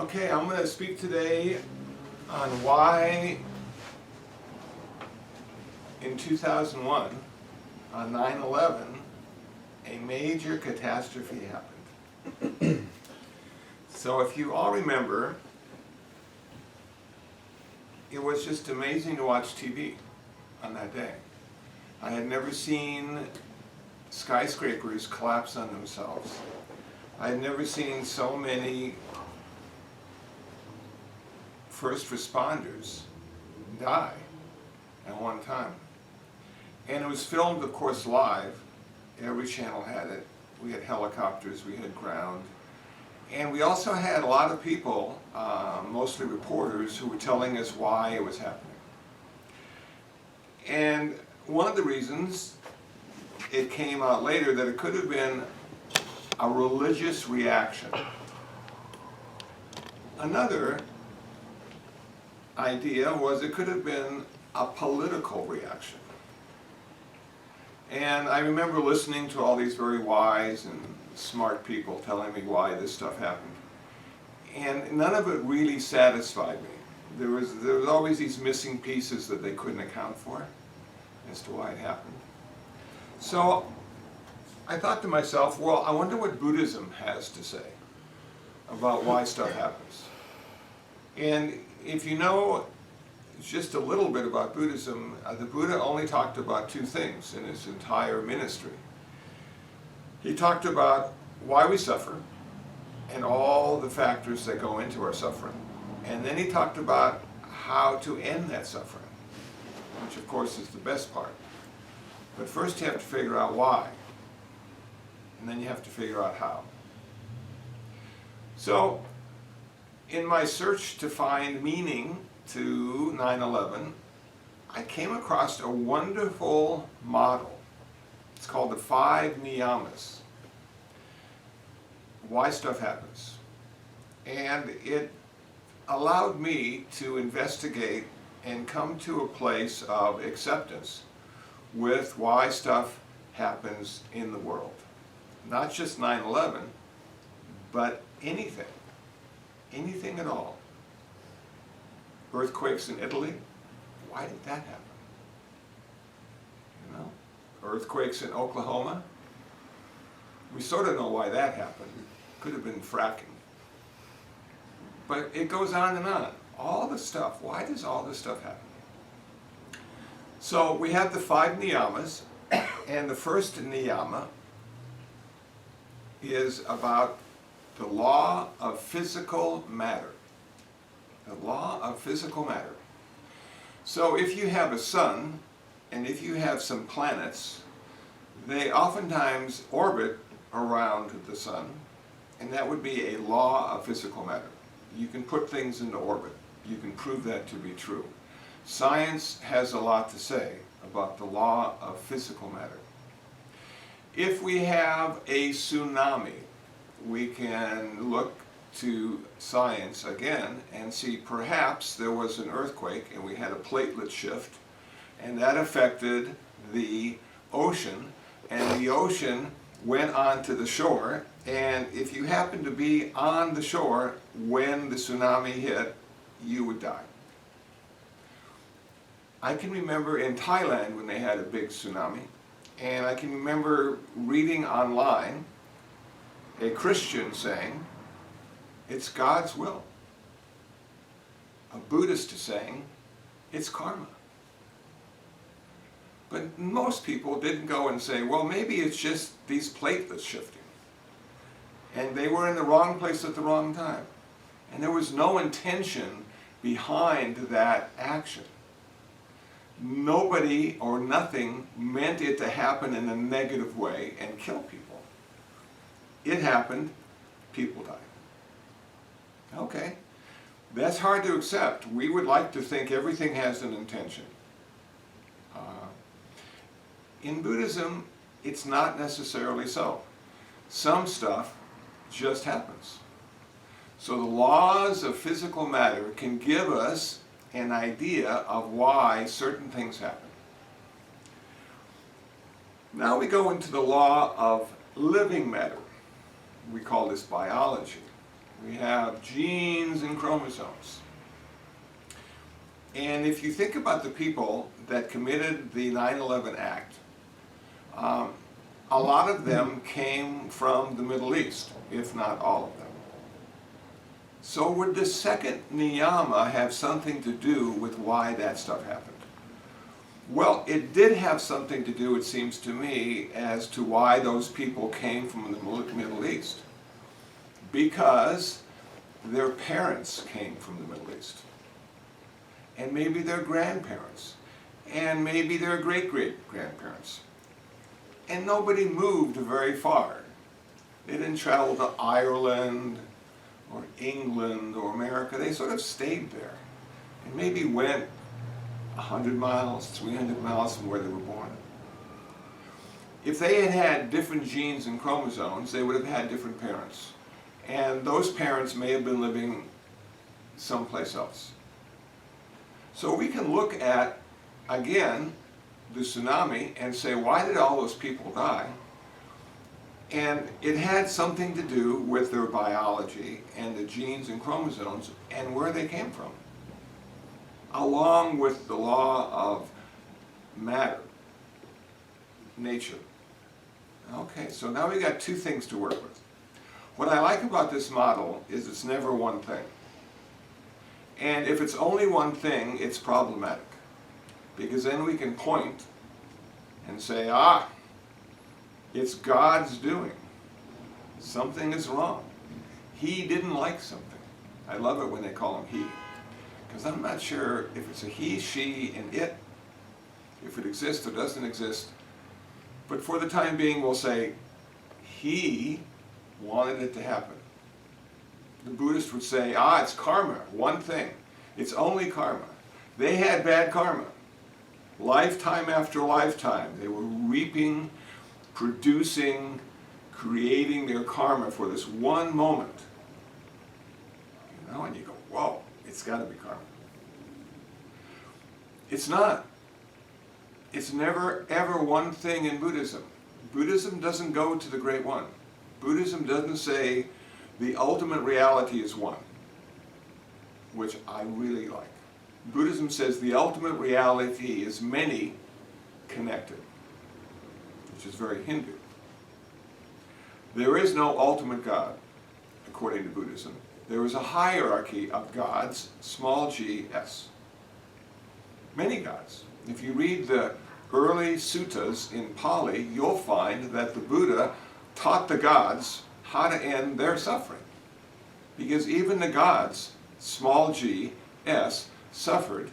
Okay, I'm going to speak today on why in 2001, on 9/11, a major catastrophe happened. So if you all remember, it was just amazing to watch TV on that day. I had never seen skyscrapers collapse on themselves. I had never seen so many first responders die at one time. And it was filmed, of course, live. Every channel had it. We had helicopters, we had ground. And we also had a lot of people, mostly reporters, who were telling us why it was happening. And one of the reasons, it came out later, that it could have been a religious reaction. Another idea was it could have been a political reaction. And I remember listening to all these very wise and smart people telling me why this stuff happened. And none of it really satisfied me. There was always these missing pieces that they couldn't account for as to why it happened. So I thought to myself, well, I wonder what Buddhism has to say about why stuff happens. And if you know just a little bit about Buddhism, the Buddha only talked about two things in his entire ministry. He talked about why we suffer and all the factors that go into our suffering. And then he talked about how to end that suffering, which of course is the best part. But first you have to figure out why, and then you have to figure out how. So, in my search to find meaning to 9/11, I came across a wonderful model. It's called the 5 Niyamas. Why stuff happens. And it allowed me to investigate and come to a place of acceptance with why stuff happens in the world. Not just 9/11, but anything. Anything at all. Earthquakes in Italy, why did that happen? You know? Earthquakes in Oklahoma, we sort of know why that happened. Could have been fracking. But it goes on and on. All the stuff, why does all this stuff happen? So we have the 5 Niyamas, and the first Niyama is about the law of physical matter. The law of physical matter. So if you have a sun, and if you have some planets, they oftentimes orbit around the sun, and that would be a law of physical matter. You can put things into orbit. You can prove that to be true. Science has a lot to say about the law of physical matter. If we have a tsunami, we can look to science again and see perhaps there was an earthquake and we had a platelet shift, and that affected the ocean, and the ocean went onto the shore, and if you happened to be on the shore when the tsunami hit, you would die. I can remember in Thailand when they had a big tsunami, and I can remember reading online a Christian saying, it's God's will. A Buddhist is saying, it's karma. But most people didn't go and say, well, maybe it's just these platelets shifting. And they were in the wrong place at the wrong time. And there was no intention behind that action. Nobody or nothing meant it to happen in a negative way and kill people. It happened, people died. Okay, that's hard to accept. We would like to think everything has an intention. In Buddhism, it's not necessarily so. Some stuff just happens. So the laws of physical matter can give us an idea of why certain things happen. Now we go into the law of living matter. We call this biology. We have genes and chromosomes. And if you think about the people that committed the 9/11 Act, a lot of them came from the Middle East, if not all of them. So would the second Niyama have something to do with why that stuff happened? Well, it did have something to do, it seems to me, as to why those people came from the Middle East. Because their parents came from the Middle East. And maybe their grandparents. And maybe their great-great-grandparents. And nobody moved very far. They didn't travel to Ireland or England or America. They sort of stayed there. And maybe went 100 miles, 300 miles from where they were born. If they had had different genes and chromosomes, they would have had different parents. And those parents may have been living someplace else. So we can look at, again, the tsunami and say, why did all those people die? And it had something to do with their biology and the genes and chromosomes and where they came from, along with the law of matter, nature. Okay, so now we got two things to work with. What I like about this model is it's never one thing. And if it's only one thing, it's problematic. Because then we can point and say, it's God's doing. Something is wrong. He didn't like something. I love it when they call him he. Because I'm not sure if it's a he, she, and it, if it exists or doesn't exist. But for the time being, we'll say, he wanted it to happen. The Buddhist would say, it's karma, one thing. It's only karma. They had bad karma. Lifetime after lifetime, they were reaping, producing, creating their karma for this one moment. You know, and you go, whoa, it's got to be karma. It's not. It's never, ever one thing in Buddhism. Buddhism doesn't go to the Great One. Buddhism doesn't say the ultimate reality is one, which I really like. Buddhism says the ultimate reality is many connected, which is very Hindu. There is no ultimate God, according to Buddhism. There is a hierarchy of gods, small g, s. Many gods. If you read the early suttas in Pali, you'll find that the Buddha taught the gods how to end their suffering. Because even the gods, small g, s, suffered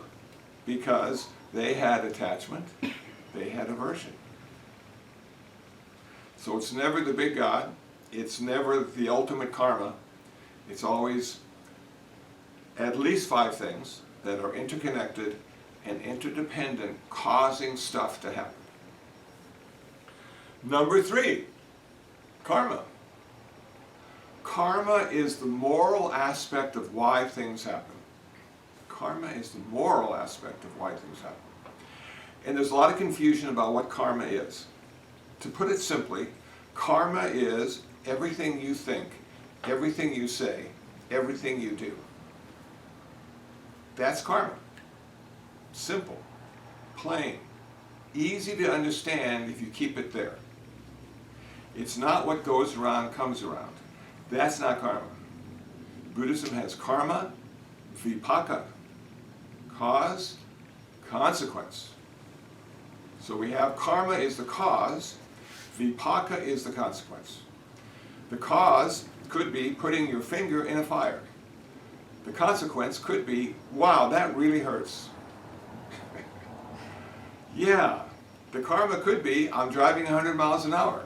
because they had attachment, they had aversion. So it's never the big God, it's never the ultimate karma, it's always at least 5 things that are interconnected and interdependent, causing stuff to happen. Number 3, karma. Karma is the moral aspect of why things happen. Karma is the moral aspect of why things happen. And there's a lot of confusion about what karma is. To put it simply, karma is everything you think, everything you say, everything you do. That's karma. Simple, plain, easy to understand if you keep it there. It's not what goes around comes around. That's not karma. Buddhism has karma, vipaka, cause, consequence. So we have karma is the cause, vipaka is the consequence. The cause could be putting your finger in a fire. The consequence could be, wow, that really hurts. Yeah, the karma could be, I'm driving 100 miles an hour.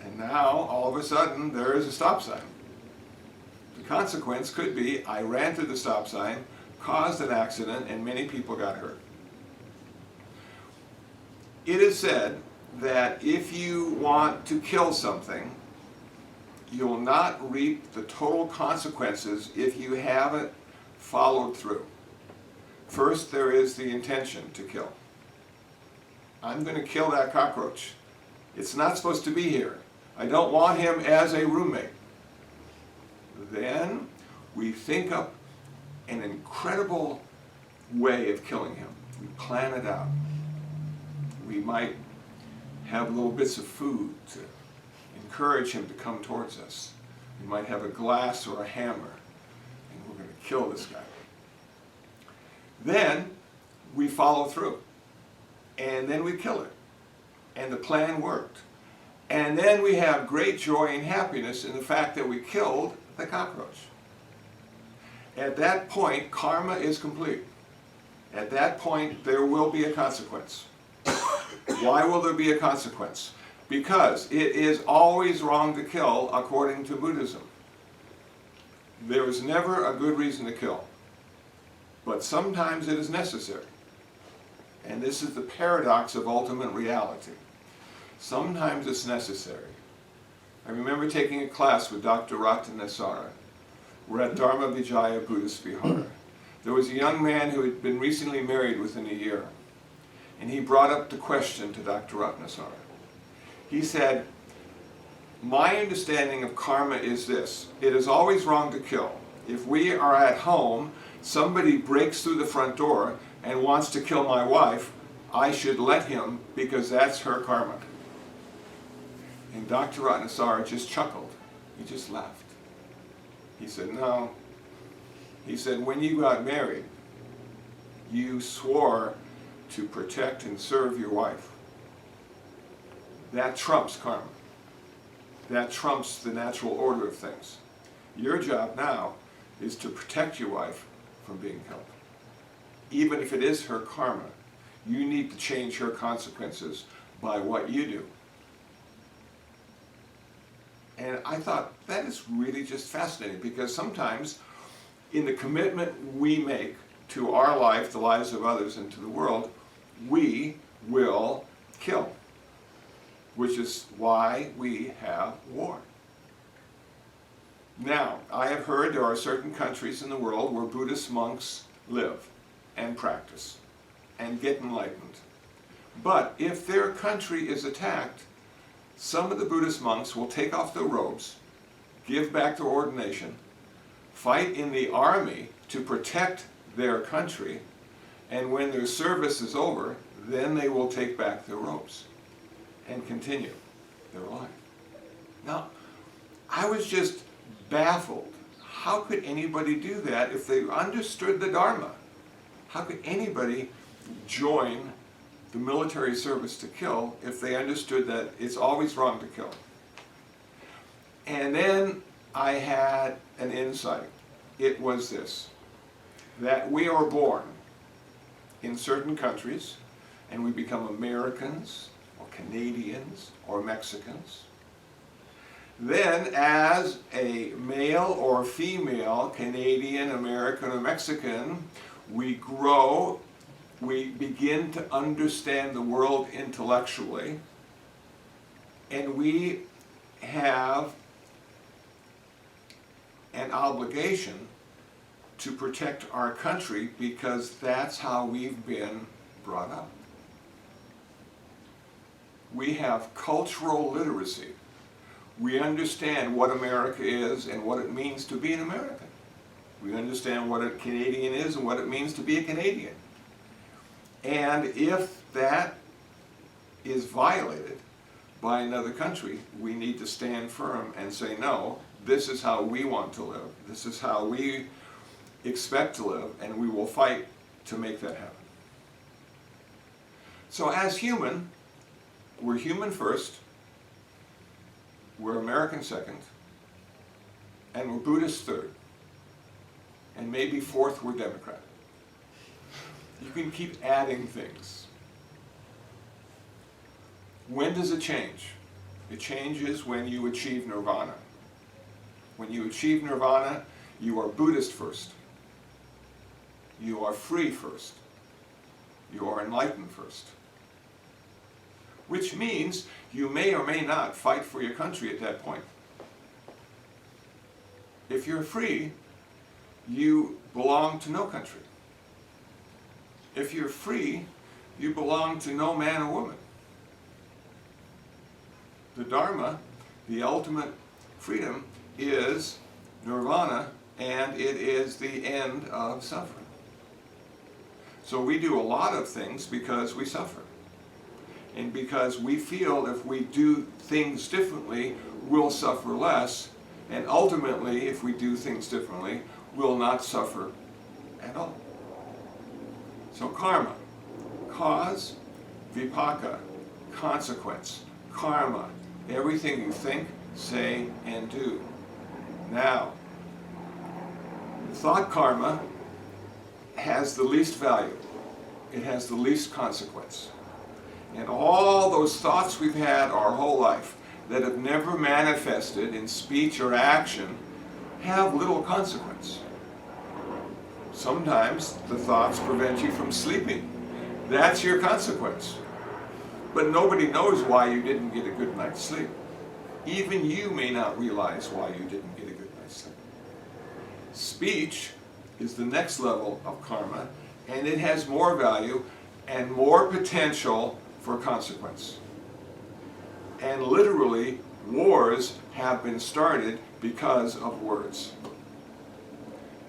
And now, all of a sudden, there is a stop sign. The consequence could be, I ran through the stop sign, caused an accident, and many people got hurt. It is said that if you want to kill something, you'll not reap the total consequences if you haven't followed through. First, there is the intention to kill. I'm going to kill that cockroach. It's not supposed to be here. I don't want him as a roommate. then we think up an incredible way of killing him. We plan it out. We might have little bits of food to encourage him to come towards us. We might have a glass or a hammer, and we're going to kill this guy. Then we follow through, and then we kill it, and the plan worked. And then we have great joy and happiness in the fact that we killed the cockroach. At that point, karma is complete. At that point, there will be a consequence. Why will there be a consequence? Because it is always wrong to kill according to Buddhism. There is never a good reason to kill. But sometimes it is necessary. And this is the paradox of ultimate reality. Sometimes it's necessary. I remember taking a class with Dr. Ratanasara. We're at Dharma Vijaya Buddhist Vihara. There was a young man who had been recently married within a year. And he brought up the question to Dr. Ratanasara. He said, my understanding of karma is this. It is always wrong to kill. If we are at home, somebody breaks through the front door and wants to kill my wife, I should let him because that's her karma. And Dr. Ratanasara just chuckled. He just laughed. He said, no. He said, when you got married, you swore to protect and serve your wife. That trumps karma. That trumps the natural order of things. Your job now is to protect your wife from being killed. Even if it is her karma, you need to change her consequences by what you do. And I thought, that is really just fascinating, because sometimes in the commitment we make to our life, the lives of others, and to the world, we will kill, which is why we have war. Now, I have heard there are certain countries in the world where Buddhist monks live and practice and get enlightened. But if their country is attacked, some of the Buddhist monks will take off their robes, give back their ordination, fight in the army to protect their country, and when their service is over, then they will take back their robes and continue their life. Now, I was just baffled. How could anybody do that if they understood the Dharma? How could anybody join the military service to kill if they understood that it's always wrong to kill? And then I had an insight. It was this, that we are born in certain countries and we become Americans or Canadians or Mexicans. Then as a male or female Canadian, American, or Mexican, we grow, we begin to understand the world intellectually, and we have an obligation to protect our country because that's how we've been brought up. We have cultural literacy. We understand what America is and what it means to be an American. We understand what a Canadian is and what it means to be a Canadian. And if that is violated by another country, we need to stand firm and say, no, this is how we want to live. This is how we expect to live, and we will fight to make that happen. So as human, we're human first, we're American second, and we're Buddhist third. And maybe fourth, we're Democrat. You can keep adding things. When does it change? It changes when you achieve nirvana. When you achieve nirvana, you are Buddhist first. You are free first. You are enlightened first. Which means you may or may not fight for your country at that point. If you're free, you belong to no country. If you're free, you belong to no man or woman. The Dharma, the ultimate freedom, is nirvana, and it is the end of suffering. So we do a lot of things because we suffer. And because we feel if we do things differently, we'll suffer less. And ultimately, if we do things differently, we'll not suffer at all. So karma, cause, vipaka, consequence, karma, everything you think, say, and do. Now, thought karma has the least value. It has the least consequence. And all those thoughts we've had our whole life that have never manifested in speech or action have little consequence. Sometimes the thoughts prevent you from sleeping. That's your consequence. But nobody knows why you didn't get a good night's sleep. Even you may not realize why you didn't get a good night's sleep. Speech is the next level of karma, and it has more value and more potential for consequence. And literally, wars have been started because of words.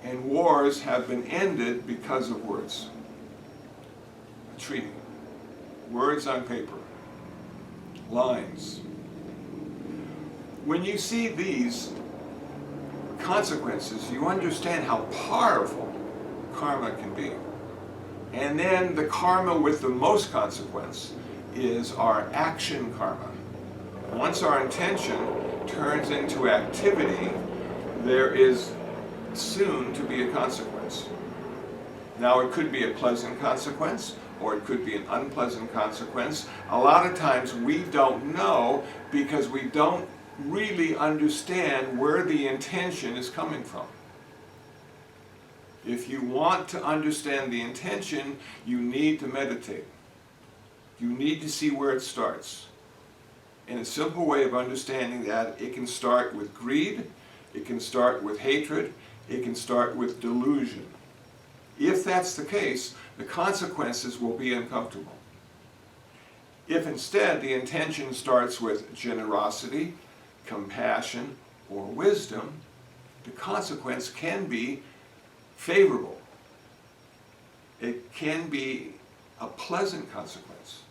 And wars have been ended because of words. A treaty. Words on paper. Lines. When you see these consequences, you understand how powerful karma can be. And then the karma with the most consequence is our action karma. Once our intention turns into activity, there is soon to be a consequence. Now it could be a pleasant consequence, or it could be an unpleasant consequence. A lot of times we don't know because we don't really understand where the intention is coming from. If you want to understand the intention, you need to meditate. You need to see where it starts. And a simple way of understanding that, it can start with greed, it can start with hatred, it can start with delusion. If that's the case, the consequences will be uncomfortable. If instead the intention starts with generosity, compassion, or wisdom, the consequence can be favorable. It can be a pleasant consequence.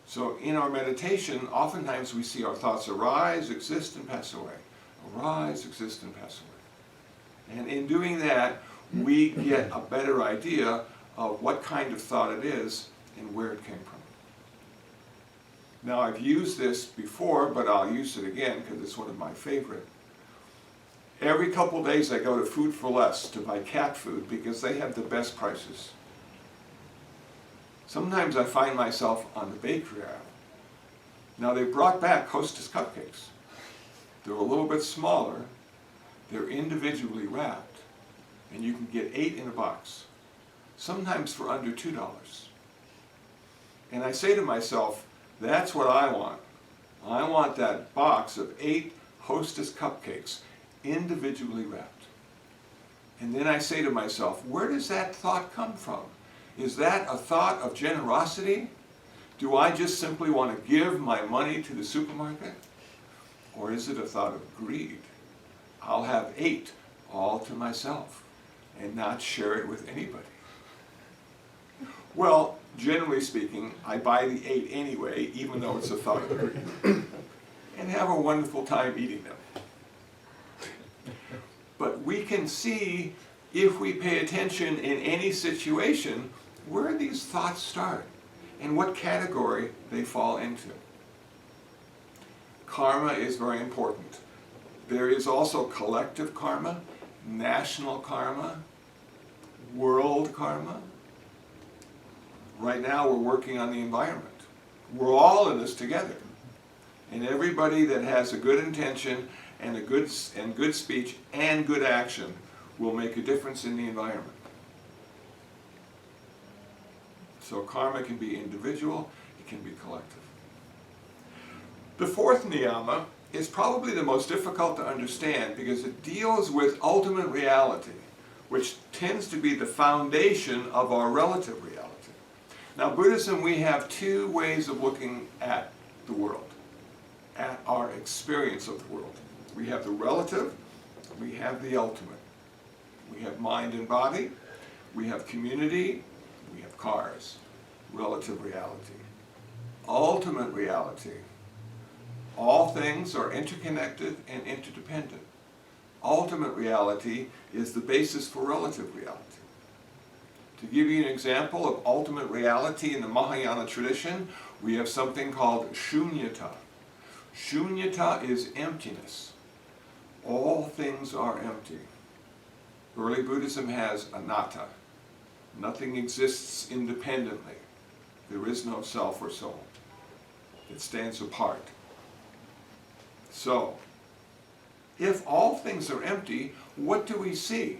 So in our meditation, oftentimes we see our thoughts arise, exist, and pass away. Arise, exist, and pass away. And in doing that, we get a better idea of what kind of thought it is and where it came from. Now, I've used this before, but I'll use it again because it's one of my favorite. Every couple days I go to Food for Less to buy cat food because they have the best prices. Sometimes I find myself on the bakery aisle. Now, they brought back Hostess cupcakes. They're a little bit smaller. They're individually wrapped, and you can get 8 in a box, sometimes for under $2. And I say to myself, that's what I want. I want that box of 8 Hostess cupcakes, individually wrapped. And then I say to myself, where does that thought come from? Is that a thought of generosity? Do I just simply want to give my money to the supermarket? Or is it a thought of greed? I'll have 8 all to myself and not share it with anybody. Well, generally speaking, I buy the 8 anyway, even though it's a thought of greed, and have a wonderful time eating them. But we can see, if we pay attention in any situation, where these thoughts start and what category they fall into. Karma is very important. There is also collective karma, national karma, world karma. Right now we're working on the environment. We're all in this together. And everybody that has a good intention and a good speech and good action will make a difference in the environment. So karma can be individual, it can be collective. The fourth niyama is probably the most difficult to understand because it deals with ultimate reality, which tends to be the foundation of our relative reality. Now, Buddhism, we have 2 ways of looking at the world, at our experience of the world. We have the relative, we have the ultimate. We have mind and body, we have community, we have cars. Relative reality. Ultimate reality. All things are interconnected and interdependent. Ultimate reality is the basis for relative reality. To give you an example of ultimate reality in the Mahayana tradition, we have something called shunyata. Shunyata is emptiness. All things are empty. Early Buddhism has anatta. Nothing exists independently. There is no self or soul. It stands apart. So, if all things are empty, what do we see?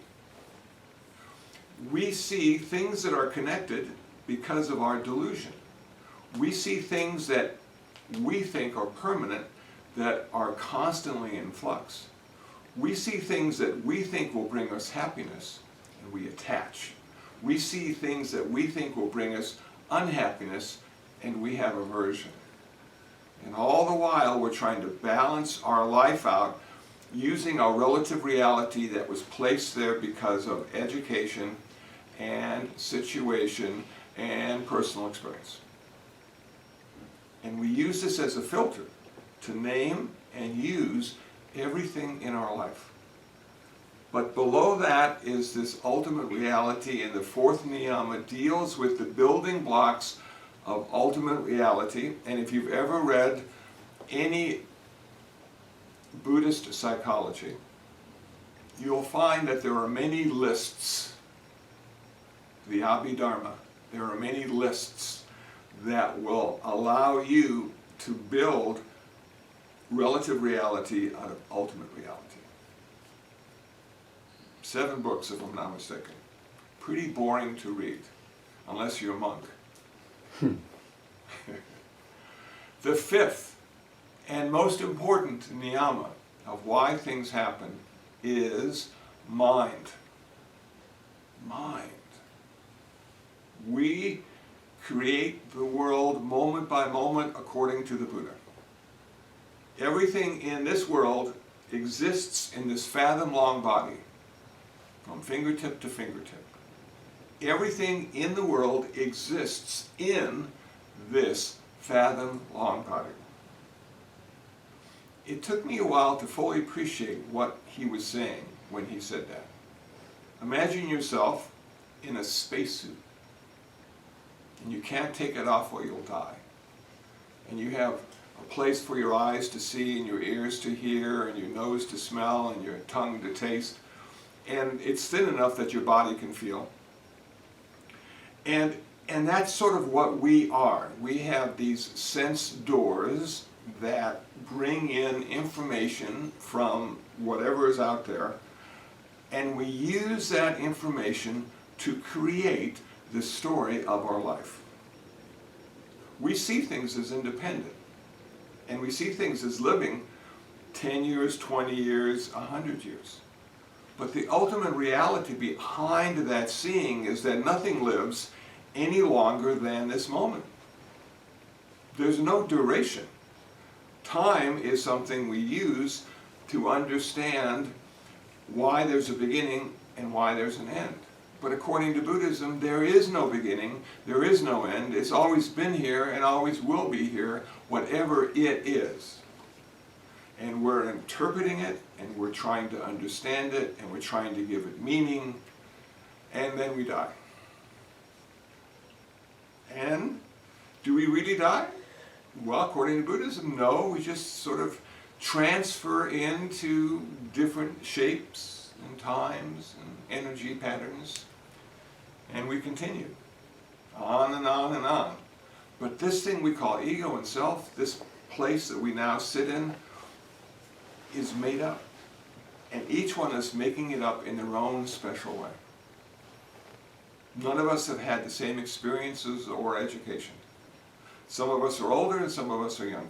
We see things that are connected because of our delusion. We see things that we think are permanent that are constantly in flux. We see things that we think will bring us happiness, and we attach. We see things that we think will bring us unhappiness, and we have aversion. And all the while we're trying to balance our life out using our relative reality that was placed there because of education and situation and personal experience. And we use this as a filter to name and use everything in our life. But below that is this ultimate reality, and the fourth niyama deals with the building blocks of ultimate reality. And if you've ever read any Buddhist psychology, you'll find that there are many lists, the Abhidharma, there are many lists that will allow you to build relative reality out of ultimate reality. 7 books, if I'm not mistaken. Pretty boring to read, unless you're a monk. The fifth and most important niyama of why things happen is mind. Mind. We create the world moment by moment according to the Buddha. Everything in this world exists in this fathom-long body, from fingertip to fingertip. Everything in the world exists in this fathom-long body. It took me a while to fully appreciate what he was saying when he said that. Imagine yourself in a spacesuit, and you can't take it off or you'll die. And you have a place for your eyes to see, and your ears to hear, and your nose to smell, and your tongue to taste. And it's thin enough that your body can feel. And that's sort of what we are. We have these sense doors that bring in information from whatever is out there, and we use that information to create the story of our life. We see things as independent, and we see things as living 10 years, 20 years, 100 years. But the ultimate reality behind that seeing is that nothing lives any longer than this moment. There's no duration. Time is something we use to understand why there's a beginning and why there's an end. But according to Buddhism, there is no beginning, there is no end. It's always been here and always will be here, whatever it is. And we're interpreting it, and we're trying to understand it, and we're trying to give it meaning, and then we die. And do we really die? Well, according to Buddhism, no. We just sort of transfer into different shapes and times and energy patterns, and we continue on and on and on. But this thing we call ego and self, this place that we now sit in, is made up. And each one is making it up in their own special way. None of us have had the same experiences or education. Some of us are older and some of us are younger.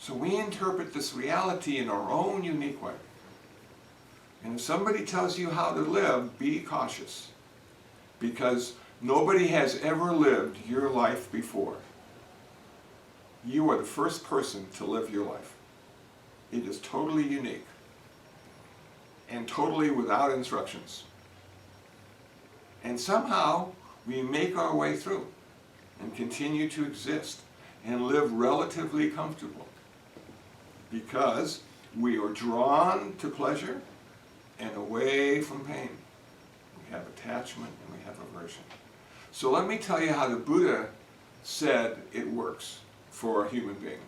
So we interpret this reality in our own unique way. And if somebody tells you how to live, be cautious. Because nobody has ever lived your life before. You are the first person to live your life. It is totally unique and totally without instructions. And somehow we make our way through and continue to exist and live relatively comfortable because we are drawn to pleasure and away from pain. We have attachment and we have aversion. So let me tell you how the Buddha said it works for a human being.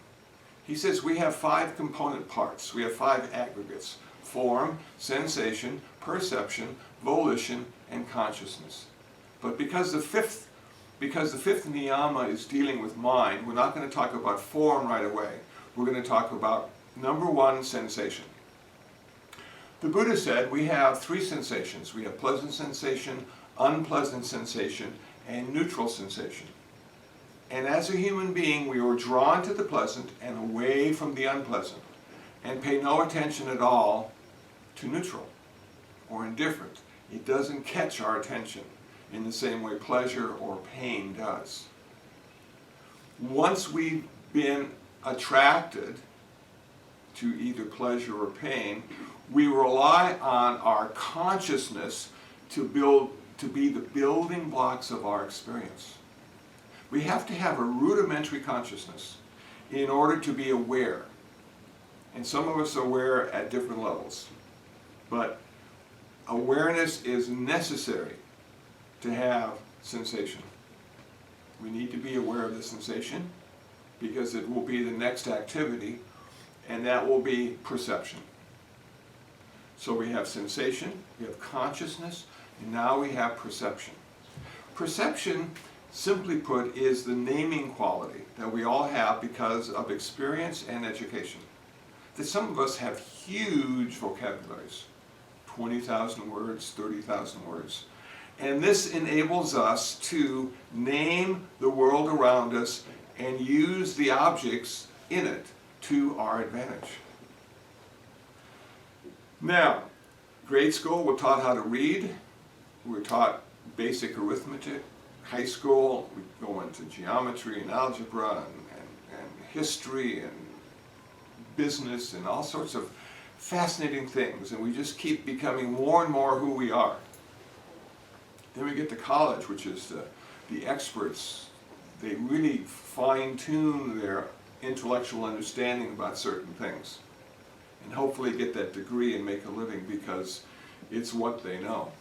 He says we have 5 component parts. We have 5 aggregates: form, sensation, perception, volition, and consciousness. But because the fifth niyama is dealing with mind, we're not going to talk about form right away. We're going to talk about number 1, sensation. The Buddha said we have 3 sensations. We have pleasant sensation, unpleasant sensation, and neutral sensation. And as a human being, we are drawn to the pleasant and away from the unpleasant, and pay no attention at all to neutral or indifferent. It doesn't catch our attention in the same way pleasure or pain does. Once we've been attracted to either pleasure or pain, we rely on our consciousness to be the building blocks of our experience. We have to have a rudimentary consciousness in order to be aware. And some of us are aware at different levels. But awareness is necessary to have sensation. We need to be aware of the sensation because it will be the next activity, and that will be perception. So we have sensation, we have consciousness, and now we have perception. Perception, simply put, is the naming quality that we all have because of experience and education. That some of us have huge vocabularies, 20,000 words, 30,000 words. And this enables us to name the world around us and use the objects in it to our advantage. Now, grade school, we're taught how to read. We're taught basic arithmetic. High school, we go into geometry and algebra and history and business and all sorts of fascinating things. And we just keep becoming more and more who we are. Then we get to college, which is the experts. They really fine-tune their intellectual understanding about certain things. And hopefully get that degree and make a living because it's what they know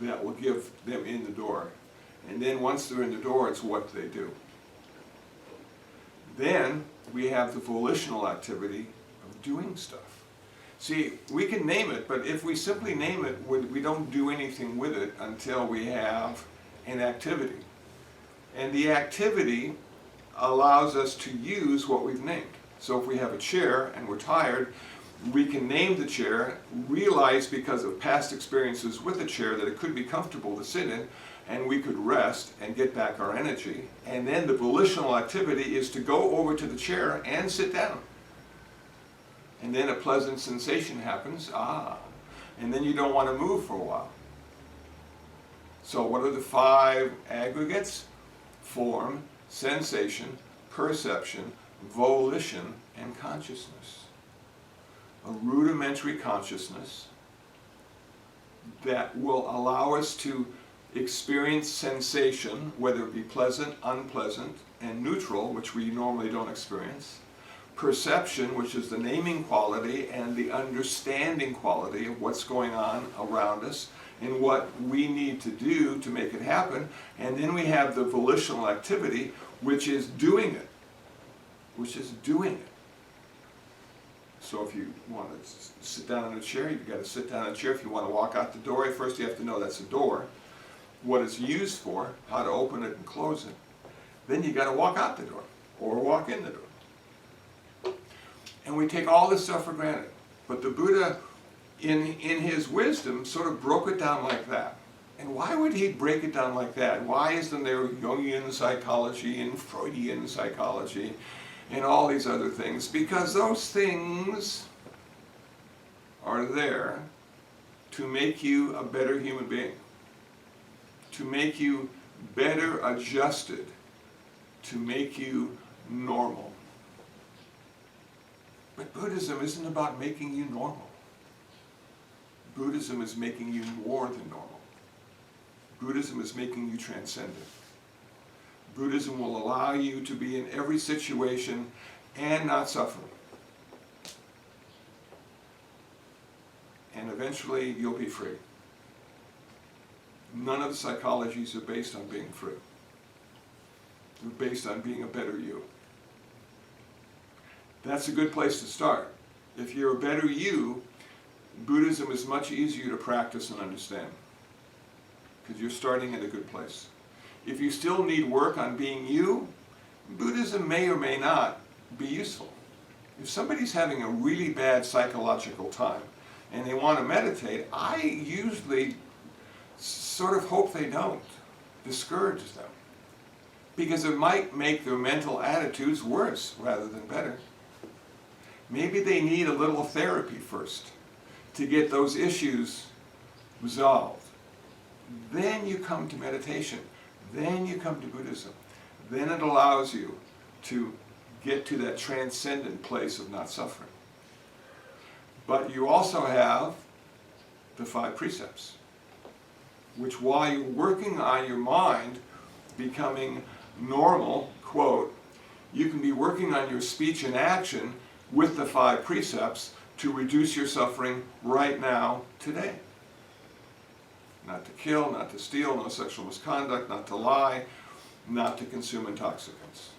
that will give them in the door. And then once they're in the door, it's what they do. Then we have the volitional activity of doing stuff. See, we can name it, but if we simply name it, we don't do anything with it until we have an activity. And the activity allows us to use what we've named. So if we have a chair and we're tired, we can name the chair, realize because of past experiences with the chair that it could be comfortable to sit in, and we could rest and get back our energy. And then the volitional activity is to go over to the chair and sit down. And then a pleasant sensation happens, and then you don't want to move for a while. So what are the 5 aggregates? Form, sensation, perception, volition, and consciousness. A rudimentary consciousness that will allow us to experience sensation, whether it be pleasant, unpleasant, and neutral, which we normally don't experience. Perception, which is the naming quality and the understanding quality of what's going on around us and what we need to do to make it happen. And then we have the volitional activity, which is doing it. So if you want to sit down in a chair, you've got to sit down in a chair. If you want to walk out the door, first you have to know that's a door, what it's used for, how to open it and close it. Then you got to walk out the door or walk in the door. And we take all this stuff for granted. But the Buddha, in his wisdom, sort of broke it down like that. And why would he break it down like that? Why isn't there Jungian psychology and Freudian psychology and all these other things? Because those things are there to make you a better human being, to make you better adjusted, to make you normal. But Buddhism isn't about making you normal. Buddhism is making you more than normal. Buddhism is making you transcendent. Buddhism will allow you to be in every situation and not suffer. And eventually you'll be free. None of the psychologies are based on being free. They're based on being a better you. That's a good place to start. If you're a better you, Buddhism is much easier to practice and understand, because you're starting at a good place. If you still need work on being you, Buddhism may or may not be useful. If somebody's having a really bad psychological time and they want to meditate, I usually sort of hope they don't, discourage them, because it might make their mental attitudes worse rather than better. Maybe they need a little therapy first to get those issues resolved. Then you come to meditation. Then you come to Buddhism. Then it allows you to get to that transcendent place of not suffering. But you also have the 5 precepts, which while you're working on your mind becoming normal, quote, you can be working on your speech and action with the 5 precepts to reduce your suffering right now, today. Not to kill, not to steal, no sexual misconduct, not to lie, not to consume intoxicants.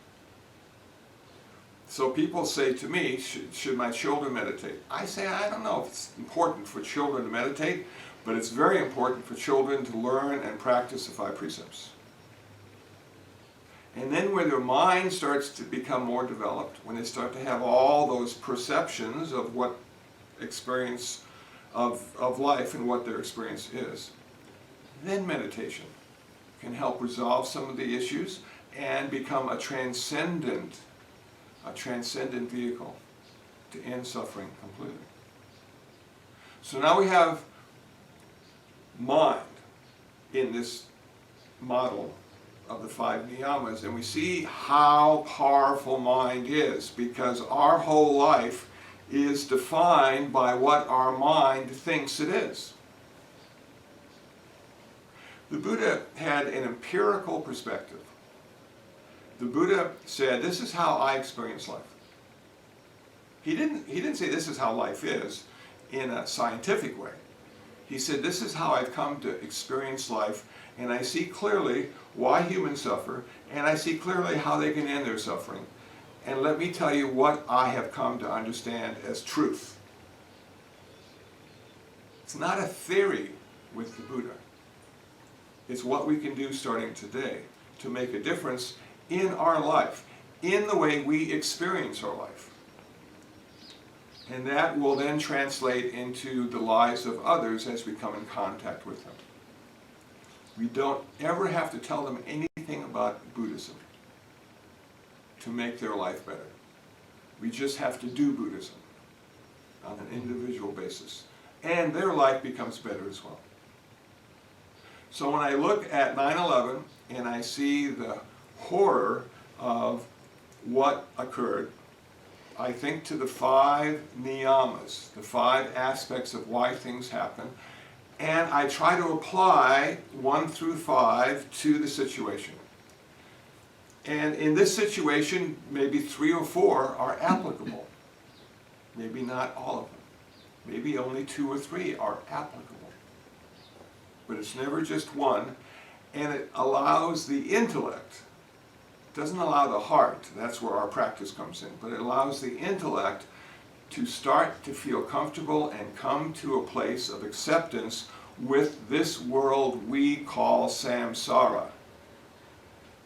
So people say to me, should my children meditate? I say, I don't know if it's important for children to meditate, but it's very important for children to learn and practice the 5 precepts. And then when their mind starts to become more developed, when they start to have all those perceptions of what experience of life and what their experience is, then meditation can help resolve some of the issues and become a transcendent vehicle to end suffering completely. So now we have mind in this model of the 5 niyamas, and we see how powerful mind is, because our whole life is defined by what our mind thinks it is. The Buddha had an empirical perspective. The Buddha said, this is how I experience life. He didn't say this is how life is in a scientific way. He said, this is how I've come to experience life, and I see clearly why humans suffer, and I see clearly how they can end their suffering. And let me tell you what I have come to understand as truth. It's not a theory with the Buddha. It's what we can do starting today to make a difference in our life, in the way we experience our life. And that will then translate into the lives of others as we come in contact with them. We don't ever have to tell them anything about Buddhism to make their life better. We just have to do Buddhism on an individual basis. And their life becomes better as well. So when I look at 9/11 and I see the horror of what occurred, I think to the 5 niyamas, the 5 aspects of why things happen, and I try to apply 1 through 5 to the situation. And in this situation, maybe 3 or 4 are applicable. Maybe not all of them. Maybe only 2 or 3 are applicable. But it's never just one, and it allows the intellect. It doesn't allow the heart, that's where our practice comes in, but it allows the intellect to start to feel comfortable and come to a place of acceptance with this world we call samsara.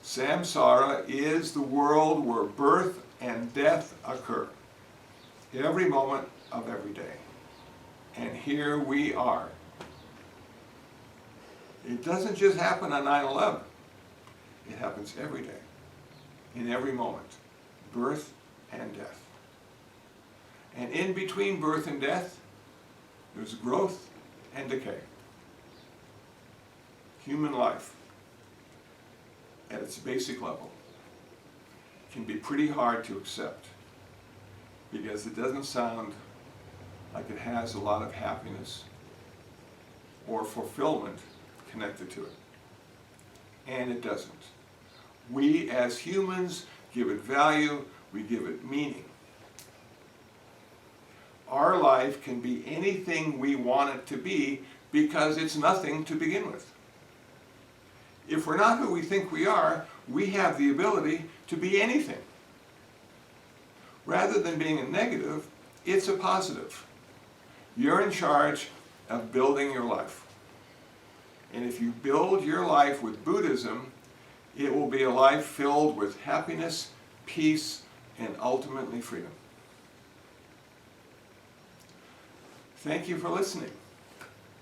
Samsara is the world where birth and death occur, every moment of every day. And here we are. It doesn't just happen on 9/11. It happens every day, in every moment, birth and death. And in between birth and death, there's growth and decay. Human life, at its basic level, can be pretty hard to accept. because it doesn't sound like it has a lot of happiness or fulfillment connected to it. And it doesn't. We as humans give it value, we give it meaning. Our life can be anything we want it to be because it's nothing to begin with. If we're not who we think we are, we have the ability to be anything. Rather than being a negative, it's a positive. You're in charge of building your life. And if you build your life with Buddhism, it will be a life filled with happiness, peace, and ultimately freedom. Thank you for listening.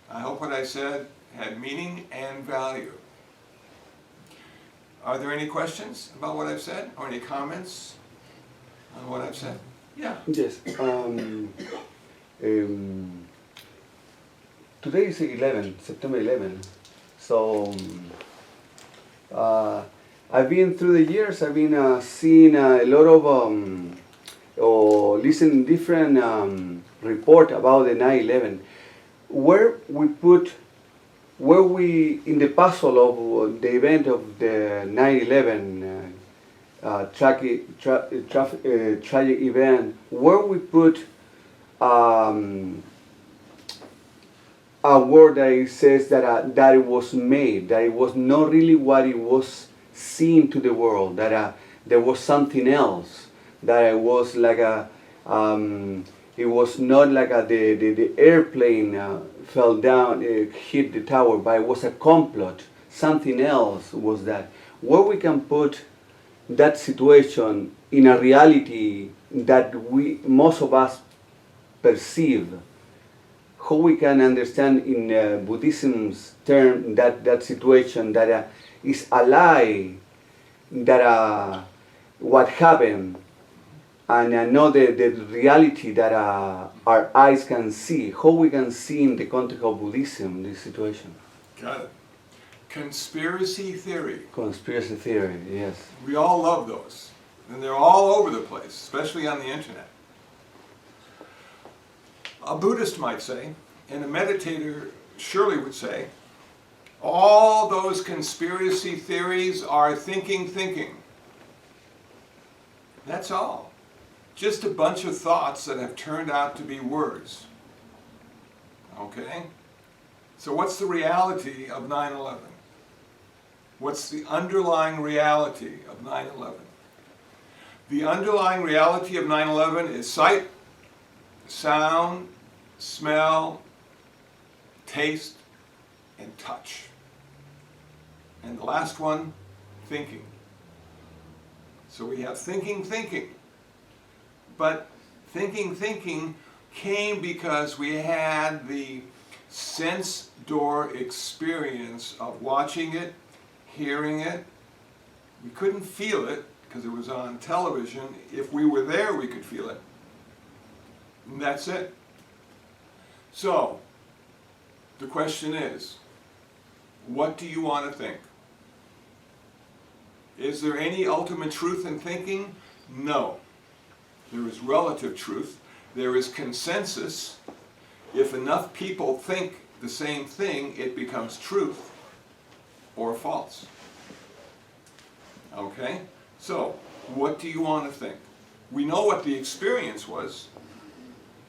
I hope what I said had meaning and value. Are there any questions about what I've said, or any comments on what I've said? Yeah. Yes. Today is September 11. So I've been through the years. I've been seeing a lot of or listening different report about the 9/11. Where we in the puzzle of the event of the 9/11 tragic event, where we put a word that it says that it was made, that it was not really what it was seen to the world, that there was something else, that it was like it was not like the airplane fell down, hit the tower, but it was a complot. Something else was that. Where we can put that situation in a reality that most of us perceive, how we can understand in Buddhism's term that situation that is a lie, that what happened, and know the reality that our eyes can see, how we can see in the context of Buddhism this situation. Got it. Conspiracy theory. Conspiracy theory, yes. We all love those. And they're all over the place, especially on the internet. A Buddhist might say, and a meditator surely would say, all those conspiracy theories are thinking. That's all. Just a bunch of thoughts that have turned out to be words. Okay? So what's the reality of 9/11? What's the underlying reality of 9/11? The underlying reality of 9/11 is sight, sound, smell, taste, and touch. And the last one, thinking. So we have thinking. But thinking came because we had the sense door experience of watching it, hearing it. We couldn't feel it because it was on television. If we were there, we could feel it. And that's it. So, the question is, what do you want to think? Is there any ultimate truth in thinking? No. There is relative truth. There is consensus. If enough people think the same thing, it becomes truth or false. Okay? So, what do you want to think? We know what the experience was.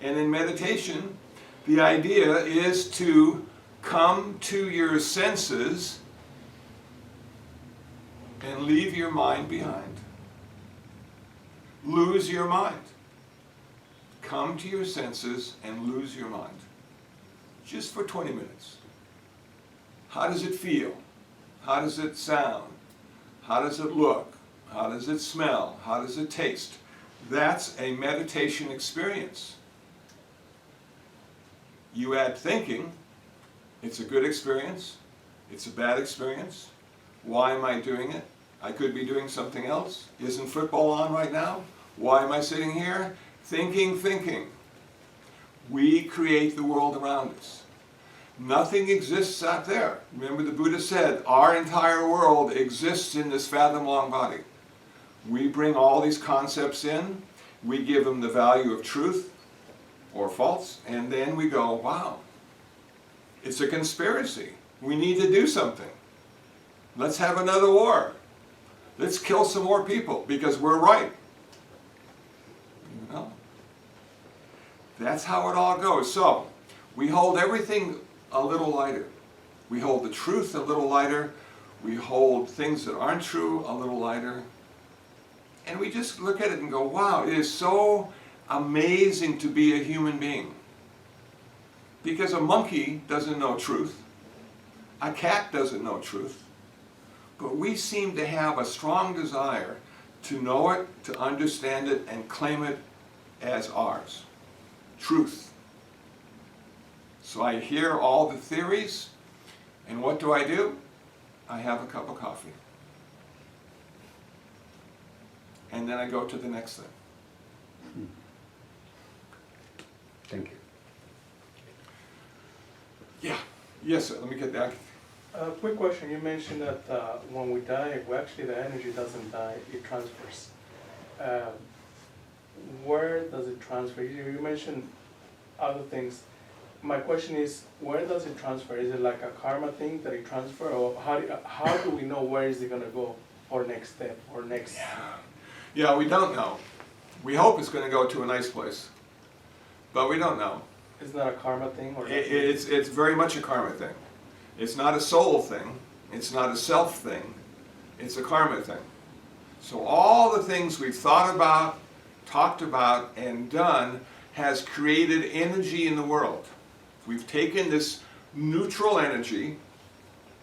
And in meditation, the idea is to come to your senses and leave your mind behind. Lose your mind. Come to your senses and lose your mind. Just for 20 minutes. How does it feel? How does it sound? How does it look? How does it smell? How does it taste? That's a meditation experience. You add thinking, it's a good experience, it's a bad experience. Why am I doing it? I could be doing something else. Isn't football on right now? Why am I sitting here? Thinking. We create the world around us. Nothing exists out there. Remember the Buddha said, our entire world exists in this fathom-long body. We bring all these concepts in, We give them the value of truth or false, and then we go, wow, it's a conspiracy. We need to do something. Let's have another war. Let's kill some more people because we're right. You know? That's how it all goes. So, we hold everything a little lighter. We hold the truth a little lighter. We hold things that aren't true a little lighter. And we just look at it and go, wow, it is so amazing to be a human being. Because a monkey doesn't know truth. A cat doesn't know truth. But we seem to have a strong desire to know it, to understand it, and claim it as ours. Truth. So I hear all the theories, and what do? I have a cup of coffee. And then I go to the next thing. Thank you. Yeah. Yes, sir. Let me get that. Quick question. You mentioned that when we die, actually the energy doesn't die, it transfers. Where does it transfer? You mentioned other things. My question is, where does it transfer? Is it like a karma thing that it transfers, or how do we know where is it going to go, or next step, or next? Yeah, we don't know. We hope it's going to go to a nice place, but we don't know. It's not a karma thing, or It's very much a karma thing. It's not a soul thing. It's not a self thing. It's a karma thing. So all the things we've thought about, talked about, and done has created energy in the world. We've taken this neutral energy,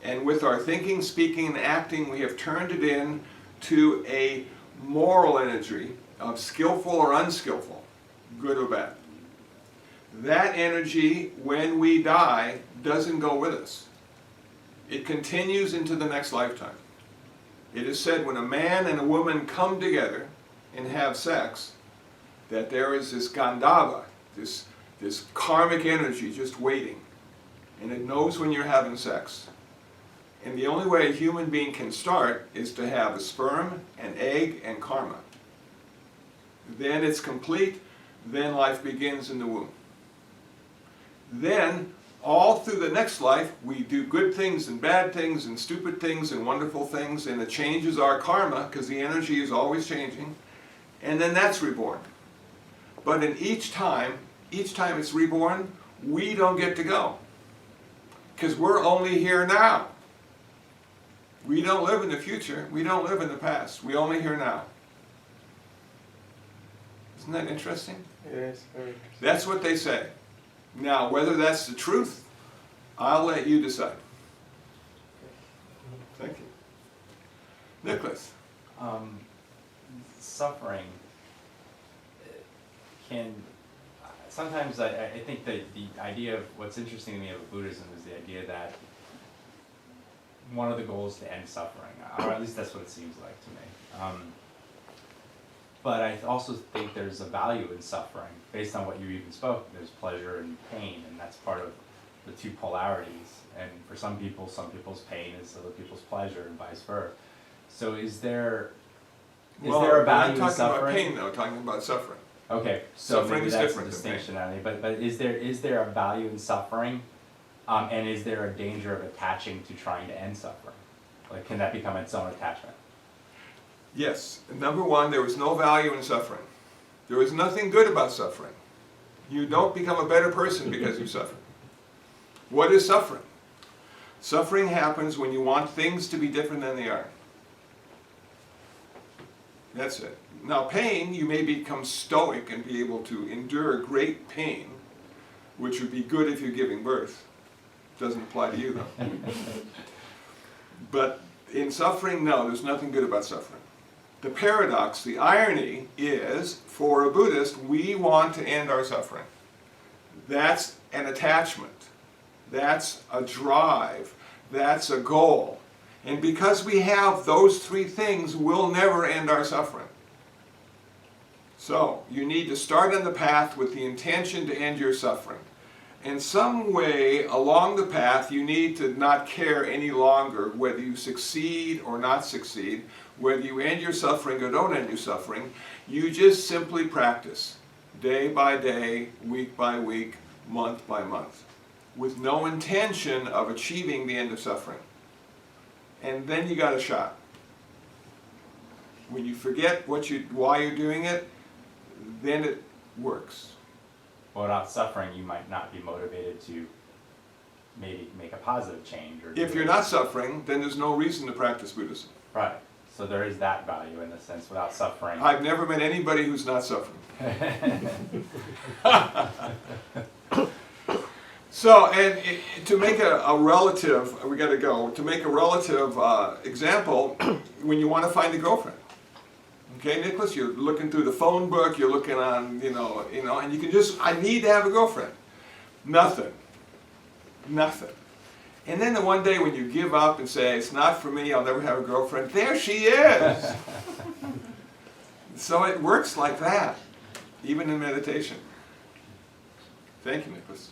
and with our thinking, speaking, and acting, we have turned it into a moral energy of skillful or unskillful, good or bad. That energy, when we die, doesn't go with us. It continues into the next lifetime. It is said when a man and a woman come together and have sex, that there is this gandhava, this karmic energy just waiting. And it knows when you're having sex. And the only way a human being can start is to have a sperm, an egg, and karma. Then it's complete, then life begins in the womb. Then, all through the next life, we do good things and bad things and stupid things and wonderful things, and it changes our karma, because the energy is always changing, and then that's reborn. But in each time it's reborn, we don't get to go. Because we're only here now. We don't live in the future, we don't live in the past, we only here now. Isn't that interesting? It is very interesting. That's what they say. Now, whether that's the truth, I'll let you decide. Thank you. Nicholas. Suffering can, sometimes I think that the idea of what's interesting to me about Buddhism is the idea that one of the goals is to end suffering, or at least that's what it seems like to me. But I also think there's a value in suffering, based on what you even spoke. There's pleasure and pain, and that's part of the two polarities. And for some people's pain is other people's pleasure, and vice versa. So is there a value in We're not talking suffering? about pain, though, talking about suffering. Okay, so Suffering maybe is that's different the than pain. distinction, Annie. But is there a value in suffering, and is there a danger of attaching to trying to end suffering? Like, can that become its own attachment? Yes. Number one, there is no value in suffering. There is nothing good about suffering. You don't become a better person because you suffer. What is suffering? Suffering happens when you want things to be different than they are. That's it. Now pain, you may become stoic and be able to endure great pain, which would be good if you're giving birth. Doesn't apply to you though. But in suffering, no, there's nothing good about suffering. The paradox, the irony is, for a Buddhist, we want to end our suffering. That's an attachment. That's a drive. That's a goal. And because we have those three things, we'll never end our suffering. So, you need to start on the path with the intention to end your suffering. In some way along the path, you need to not care any longer whether you succeed or not succeed, Whether you end your suffering or don't end your suffering, you just simply practice day by day, week by week, month by month, with no intention of achieving the end of suffering. And then you got a shot. When you forget why you're doing it, then it works. Well, without suffering, you might not be motivated to maybe make a positive change. Or If you're not suffering, then there's no reason to practice Buddhism. Right. So there is that value in the sense without suffering. I've never met anybody who's not suffering. So, and to make a relative, we got to go, to make a relative example, when you want to find a girlfriend. Okay, Nicholas, you're looking through the phone book, you're looking on, and you can just, I need to have a girlfriend. Nothing. Nothing. And then the one day when you give up and say, it's not for me, I'll never have a girlfriend, there she is! So it works like that, even in meditation. Thank you, Nicholas.